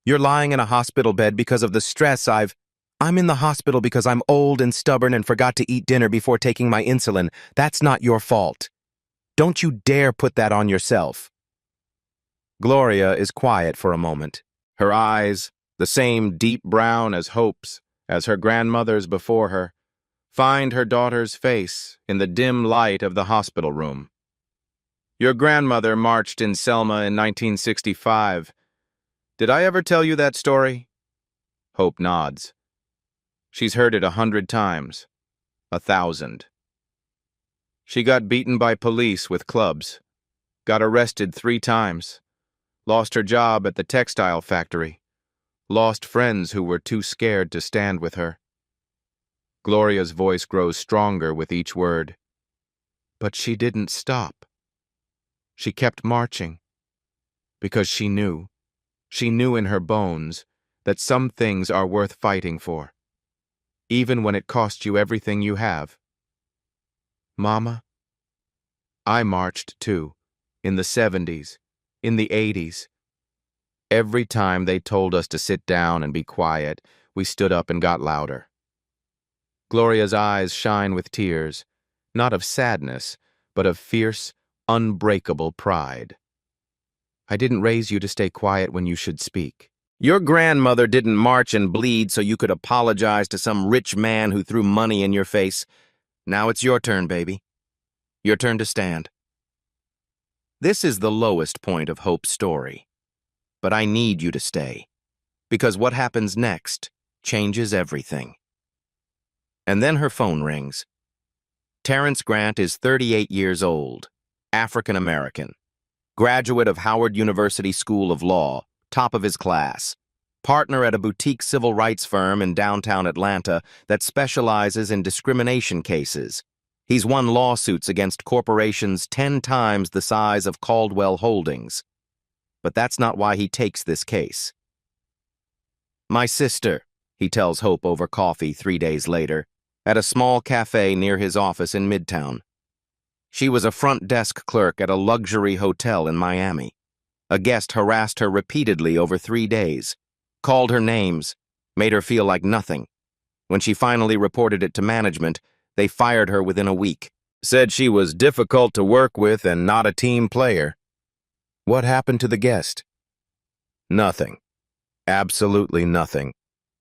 You're lying in a hospital bed because of the stress I'm in the hospital because I'm old and stubborn and forgot to eat dinner before taking my insulin. That's not your fault. Don't you dare put that on yourself. Gloria is quiet for a moment. Her eyes, the same deep brown as Hope's, as her grandmother's before her, find her daughter's face in the dim light of the hospital room. Your grandmother marched in Selma in 1965. Did I ever tell you that story? Hope nods. She's heard it 100 times. 1,000. She got beaten by police with clubs. Got arrested 3 times. lost her job at the textile factory, lost friends who were too scared to stand with her. Gloria's voice grows stronger with each word. But she didn't stop. She kept marching. Because she knew in her bones, that some things are worth fighting for, even when it costs you everything you have. Mama, I marched too, in the 70s, in the 80s. Every time they told us to sit down and be quiet, we stood up and got louder. Gloria's eyes shine with tears, not of sadness, but of fierce, unbreakable pride. I didn't raise you to stay quiet when you should speak. Your grandmother didn't march and bleed so you could apologize to some rich man who threw money in your face. Now it's your turn, baby. Your turn to stand. This is the lowest point of Hope's story. But I need you to stay, because what happens next changes everything. And then her phone rings. Terrence Grant is 38 years old, African American, graduate of Howard University School of Law, top of his class, partner at a boutique civil rights firm in downtown Atlanta that specializes in discrimination cases. He's won lawsuits against corporations 10 times the size of Caldwell Holdings. But that's not why he takes this case. My sister, he tells Hope over coffee 3 days later, at a small cafe near his office in Midtown. She was a front desk clerk at a luxury hotel in Miami. A guest harassed her repeatedly over 3 days, called her names, made her feel like nothing. When she finally reported it to management, they fired her within a week, said she was difficult to work with and not a team player. What happened to the guest? Nothing. Absolutely nothing.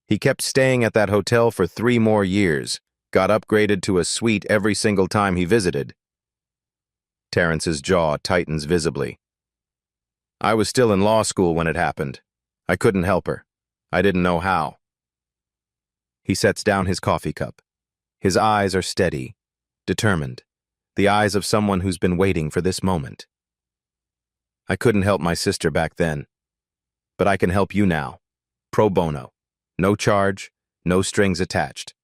He kept staying at that hotel for 3 more years, got upgraded to a suite every single time he visited. Terrence's jaw tightens visibly. I was still in law school when it happened. I couldn't help her. I didn't know how. He sets down his coffee cup. His eyes are steady, determined, the eyes of someone who's been waiting for this moment. I couldn't help my sister back then, but I can help you now, pro bono, no charge, no strings attached.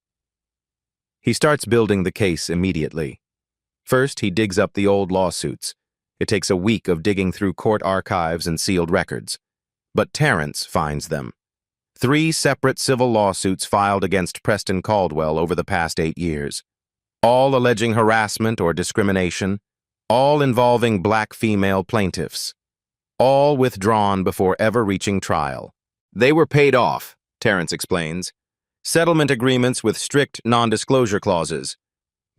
He starts building the case immediately. First, he digs up the old lawsuits. It takes a week of digging through court archives and sealed records. But Terrence finds them. 3 separate civil lawsuits filed against Preston Caldwell over the past 8 years. All alleging harassment or discrimination, all involving black female plaintiffs. All withdrawn before ever reaching trial. They were paid off, Terrence explains. Settlement agreements with strict non-disclosure clauses.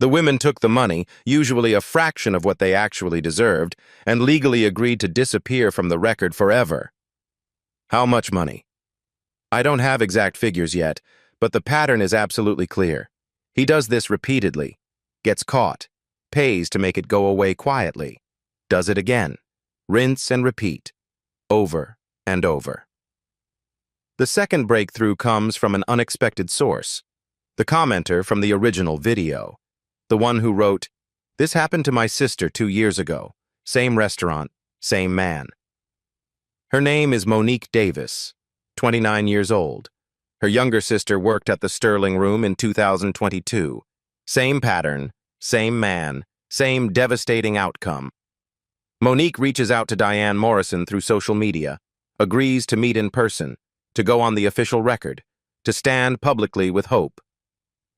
The women took the money, usually a fraction of what they actually deserved, and legally agreed to disappear from the record forever. How much money? I don't have exact figures yet, but the pattern is absolutely clear. He does this repeatedly, gets caught, pays to make it go away quietly, does it again, rinse and repeat, over and over. The second breakthrough comes from an unexpected source, the commenter from the original video. The one who wrote, "This happened to my sister 2 years ago. Same restaurant, same man." Her name is Monique Davis, 29 years old. Her younger sister worked at the Sterling Room in 2022. Same pattern, same man, same devastating outcome. Monique reaches out to Diane Morrison through social media, agrees to meet in person, to go on the official record, to stand publicly with Hope.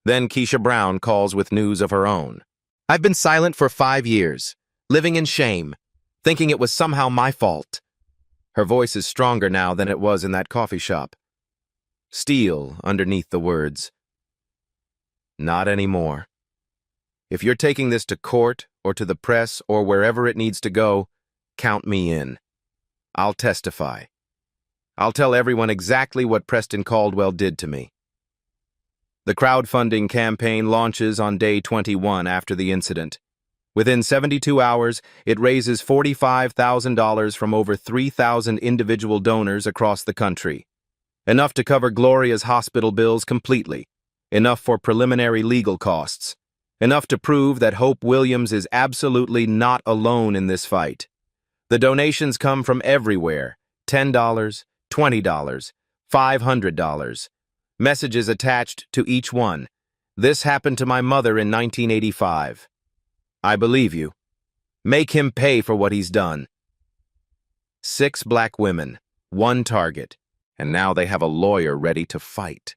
Then Keisha Brown calls with news of her own. I've been silent for 5 years, living in shame, thinking it was somehow my fault. Her voice is stronger now than it was in that coffee shop. Steel underneath the words. Not anymore. If you're taking this to court or to the press or wherever it needs to go, count me in. I'll testify. I'll tell everyone exactly what Preston Caldwell did to me. The crowdfunding campaign launches on day 21 after the incident. Within 72 hours, it raises $45,000 from over 3,000 individual donors across the country. Enough to cover Gloria's hospital bills completely. Enough for preliminary legal costs. Enough to prove that Hope Williams is absolutely not alone in this fight. The donations come from everywhere: $10, $20, $500. Messages attached to each one. This happened to my mother in 1985. I believe you. Make him pay for what he's done. 6 black women, 1 target, and now they have a lawyer ready to fight.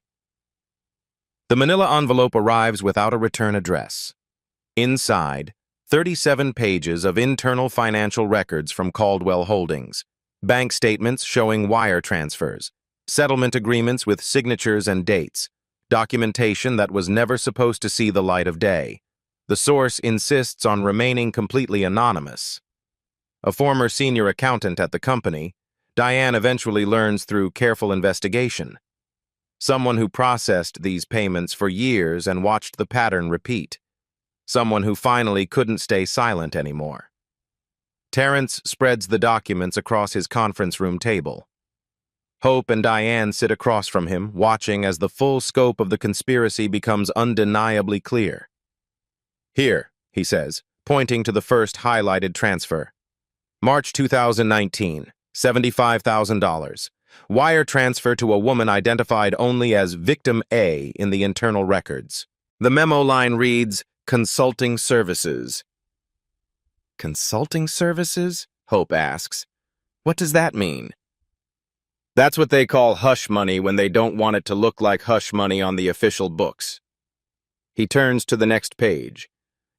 The manila envelope arrives without a return address. Inside, 37 pages of internal financial records from Caldwell Holdings, bank statements showing wire transfers, settlement agreements with signatures and dates, documentation that was never supposed to see the light of day. The source insists on remaining completely anonymous. A former senior accountant at the company, Diane eventually learns through careful investigation. Someone who processed these payments for years and watched the pattern repeat. Someone who finally couldn't stay silent anymore. Terrence spreads the documents across his conference room table. Hope and Diane sit across from him, watching as the full scope of the conspiracy becomes undeniably clear. Here, he says, pointing to the first highlighted transfer. March 2019, $75,000. Wire transfer to a woman identified only as Victim A in the internal records. The memo line reads, "Consulting services." Consulting services? Hope asks. What does that mean? That's what they call hush money when they don't want it to look like hush money on the official books. He turns to the next page.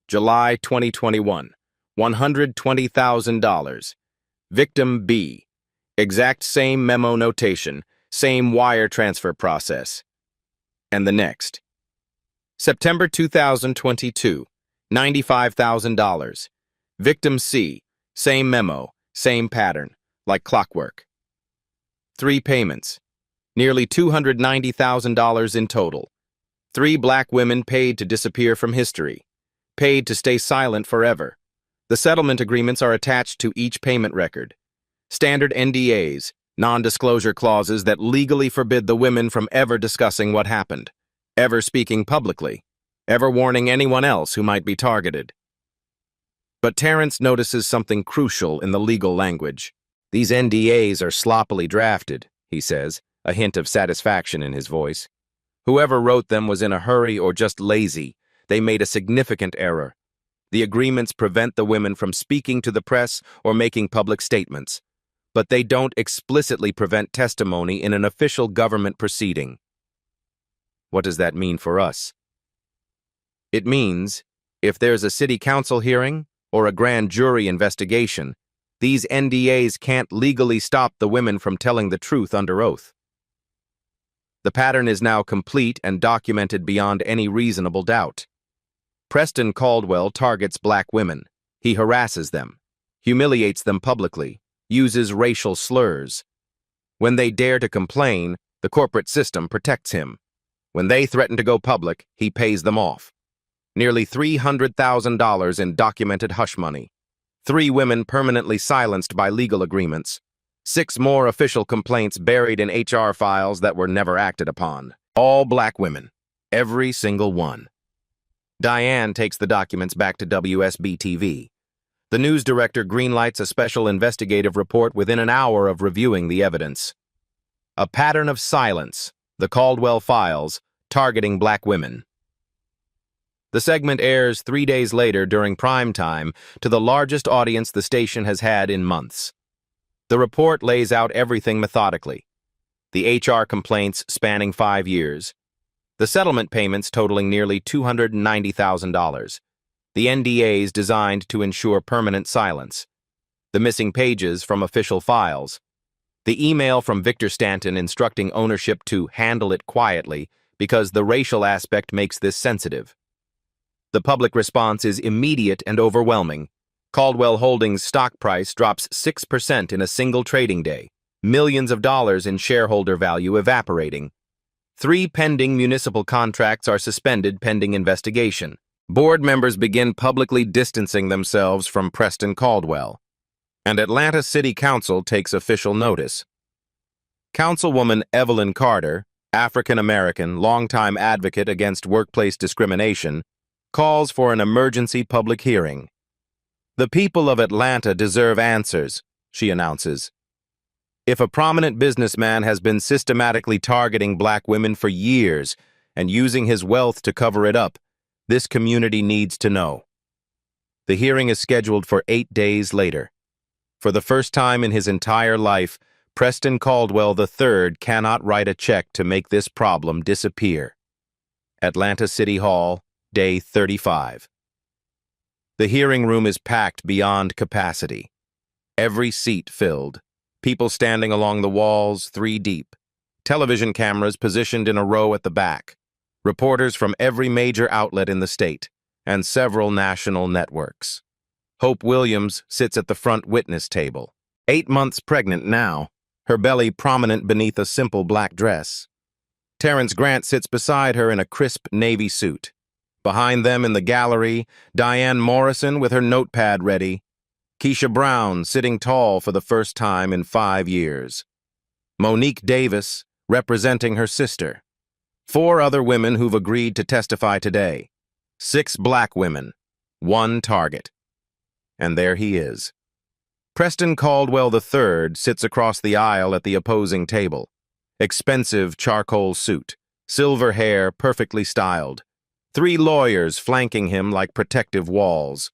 July 2021, $120,000. Victim B. Exact same memo notation, same wire transfer process. And the next. September 2022, $95,000. Victim C. Same memo, same pattern, like clockwork. 3 payments. Nearly $290,000 in total. 3 black women paid to disappear from history. Paid to stay silent forever. The settlement agreements are attached to each payment record. Standard NDAs, non-disclosure clauses that legally forbid the women from ever discussing what happened, ever speaking publicly, ever warning anyone else who might be targeted. But Terrence notices something crucial in the legal language. These NDAs are sloppily drafted, he says, a hint of satisfaction in his voice. Whoever wrote them was in a hurry or just lazy. They made a significant error. The agreements prevent the women from speaking to the press or making public statements, but they don't explicitly prevent testimony in an official government proceeding. What does that mean for us? It means, if there's a city council hearing or a grand jury investigation, these NDAs can't legally stop the women from telling the truth under oath. The pattern is now complete and documented beyond any reasonable doubt. Preston Caldwell targets black women. He harasses them, humiliates them publicly, uses racial slurs. When they dare to complain, the corporate system protects him. When they threaten to go public, he pays them off. Nearly $300,000 in documented hush money. 3 women permanently silenced by legal agreements. 6 more official complaints buried in HR files that were never acted upon. All black women. Every single one. Diane takes the documents back to WSB-TV. The news director greenlights a special investigative report within an hour of reviewing the evidence. A pattern of silence, the Caldwell Files, targeting black women. The segment airs 3 days later during prime time to the largest audience the station has had in months. The report lays out everything methodically. The HR complaints spanning 5 years. The settlement payments totaling nearly $290,000. The NDAs designed to ensure permanent silence. The missing pages from official files. The email from Victor Stanton instructing ownership to handle it quietly because the racial aspect makes this sensitive. The public response is immediate and overwhelming. Caldwell Holdings' stock price drops 6% in a single trading day. Millions of dollars in shareholder value evaporating. 3 pending municipal contracts are suspended pending investigation. Board members begin publicly distancing themselves from Preston Caldwell. And Atlanta City Council takes official notice. Councilwoman Evelyn Carter, African-American, longtime advocate against workplace discrimination, calls for an emergency public hearing. The people of Atlanta deserve answers, she announces. If a prominent businessman has been systematically targeting black women for years and using his wealth to cover it up, this community needs to know. The hearing is scheduled for 8 days later. For the first time in his entire life, Preston Caldwell III cannot write a check to make this problem disappear. Atlanta City Hall, Day 35. The hearing room is packed beyond capacity. Every seat filled. People standing along the walls, 3 deep. Television cameras positioned in a row at the back. Reporters from every major outlet in the state, and several national networks. Hope Williams sits at the front witness table. 8 months pregnant now, her belly prominent beneath a simple black dress. Terrence Grant sits beside her in a crisp navy suit. Behind them in the gallery, Diane Morrison with her notepad ready. Keisha Brown sitting tall for the first time in 5 years. Monique Davis representing her sister. 4 other women who've agreed to testify today. 6 black women, 1 target. And there he is. Preston Caldwell III sits across the aisle at the opposing table. Expensive charcoal suit, silver hair perfectly styled. 3 lawyers flanking him like protective walls.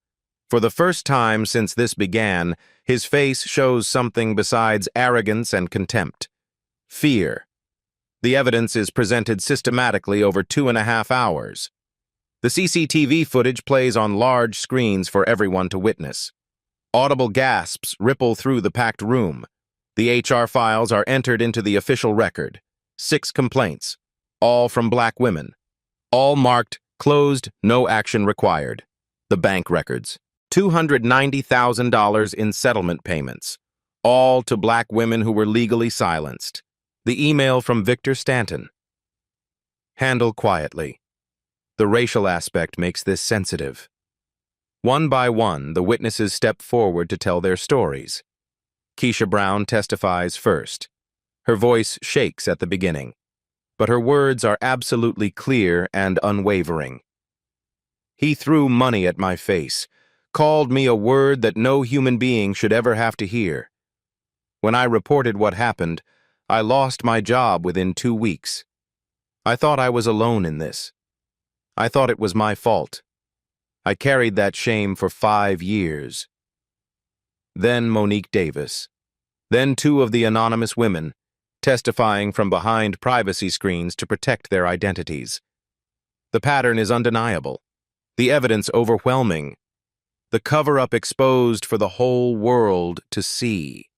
For the first time since this began, his face shows something besides arrogance and contempt. Fear. The evidence is presented systematically over 2.5 hours. The CCTV footage plays on large screens for everyone to witness. Audible gasps ripple through the packed room. The HR files are entered into the official record. 6 complaints, all from black women. All marked, closed, no action required. The bank records. $290,000 in settlement payments, all to black women who were legally silenced. The email from Victor Stanton. Handle quietly. The racial aspect makes this sensitive. One by one, the witnesses step forward to tell their stories. Keisha Brown testifies first. Her voice shakes at the beginning, but her words are absolutely clear and unwavering. He threw money at my face, called me a word that no human being should ever have to hear. When I reported what happened, I lost my job within 2 weeks. I thought I was alone in this. I thought it was my fault. I carried that shame for 5 years. Then Monique Davis. Then 2 of the anonymous women, testifying from behind privacy screens to protect their identities. The pattern is undeniable. The evidence overwhelming. The cover-up exposed for the whole world to see.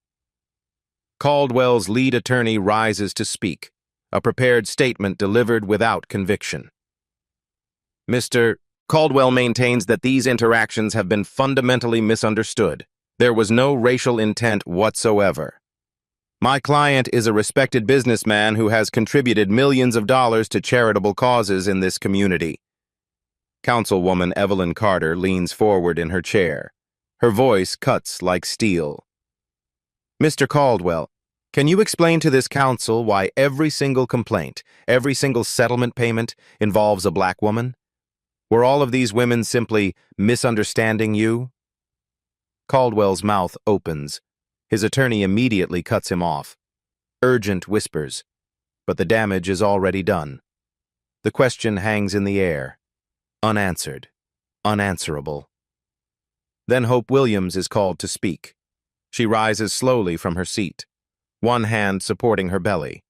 Caldwell's lead attorney rises to speak, a prepared statement delivered without conviction. Mr. Caldwell maintains that these interactions have been fundamentally misunderstood. There was no racial intent whatsoever. My client is a respected businessman who has contributed millions of dollars to charitable causes in this community. Councilwoman Evelyn Carter leans forward in her chair. Her voice cuts like steel. Mr. Caldwell, can you explain to this council why every single complaint, every single settlement payment involves a black woman? Were all of these women simply misunderstanding you? Caldwell's mouth opens. His attorney immediately cuts him off. Urgent whispers. But the damage is already done. The question hangs in the air. Unanswered. Unanswerable. Then Hope Williams is called to speak. She rises slowly from her seat, one hand supporting her belly.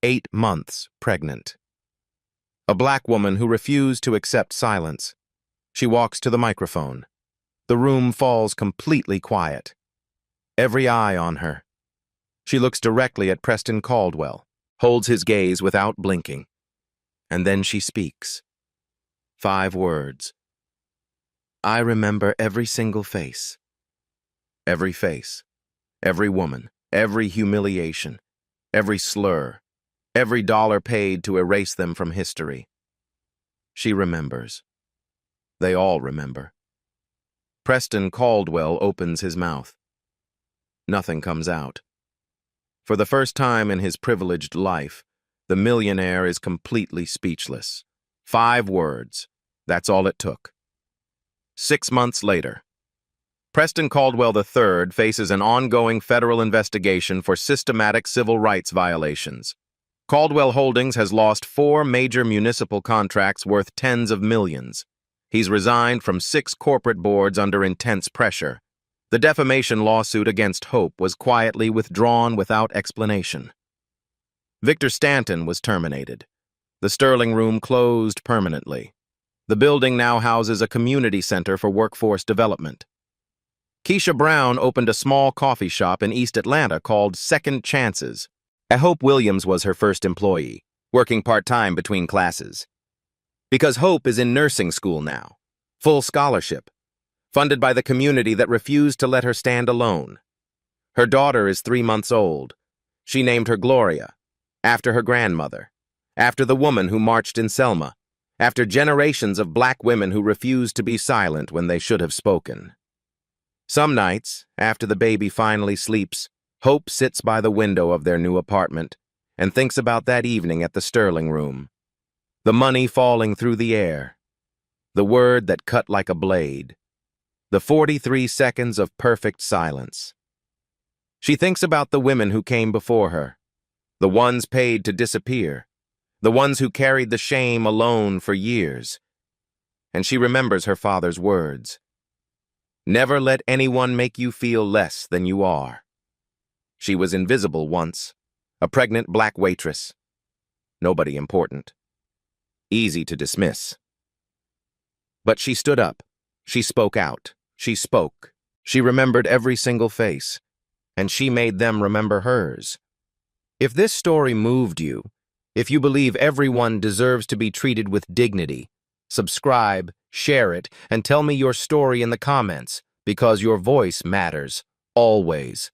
8 months pregnant. A black woman who refused to accept silence. She walks to the microphone. The room falls completely quiet. Every eye on her. She looks directly at Preston Caldwell, holds his gaze without blinking. And then she speaks. 5 words. I remember every single face. Every face. Every woman. Every humiliation. Every slur. Every dollar paid to erase them from history. She remembers. They all remember. Preston Caldwell opens his mouth. Nothing comes out. For the first time in his privileged life, the millionaire is completely speechless. 5 words. That's all it took. 6 months later. Preston Caldwell III faces an ongoing federal investigation for systematic civil rights violations. Caldwell Holdings has lost 4 major municipal contracts worth tens of millions. He's resigned from 6 corporate boards under intense pressure. The defamation lawsuit against Hope was quietly withdrawn without explanation. Victor Stanton was terminated. The Sterling Room closed permanently. The building now houses a community center for workforce development. Keisha Brown opened a small coffee shop in East Atlanta called Second Chances. Hope Williams was her first employee, working part-time between classes. Because Hope is in nursing school now, full scholarship, funded by the community that refused to let her stand alone. Her daughter is 3 months old. She named her Gloria, after her grandmother, after the woman who marched in Selma, after generations of black women who refused to be silent when they should have spoken. Some nights, after the baby finally sleeps, Hope sits by the window of their new apartment and thinks about that evening at the Sterling Room. The money falling through the air. The word that cut like a blade. The 43 seconds of perfect silence. She thinks about the women who came before her, the ones paid to disappear, the ones who carried the shame alone for years. And she remembers her father's words. Never let anyone make you feel less than you are. She was invisible once, a pregnant black waitress. Nobody important. Easy to dismiss. But she stood up. She spoke out. She spoke. She remembered every single face, and she made them remember hers. If this story moved you, if you believe everyone deserves to be treated with dignity, subscribe, share it, and tell me your story in the comments, because your voice matters, always.